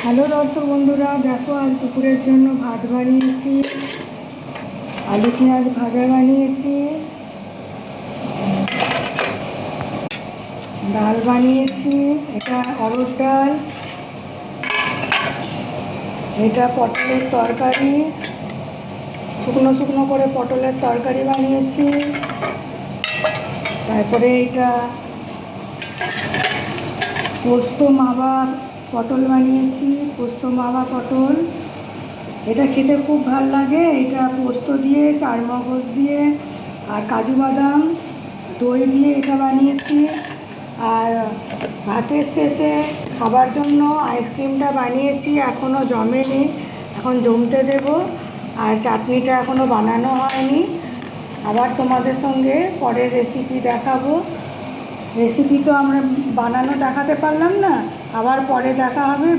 Hello দর্শক বন্ধুরা, দেখো আজ দুপুরের জন্য ভাত বানিয়েছি, আলু পেঁয়াজ ভাজা বানিয়েছি, ডাল বানিয়েছি, এটা অরহর ডাল, এটা পটলের তরকারি, শুকনো শুকনো করে পটলের তরকারি বানিয়েছি। তারপরে এটা পোস্ত মাভা পটল বানিয়েছি, পোস্ত মাভা পটল। এটা খেতে খুব ভাল লাগে। এটা পোস্ত দিয়ে, চারমগজ দিয়ে আর কাজু বাদাম দই দিয়ে এটা বানিয়েছি। আর ভাতের শেষে খাবার জন্য আইসক্রিমটা বানিয়েছি, এখনও জমেনি, এখন জমতে দেব। আর চাটনিটা এখনও বানানো হয়নি। আবার তোমাদের সঙ্গে পরের রেসিপি দেখাবো। রেসিপি তো আমরা বানানো দেখাতে পারলাম না, আবার পরে দেখা হবে।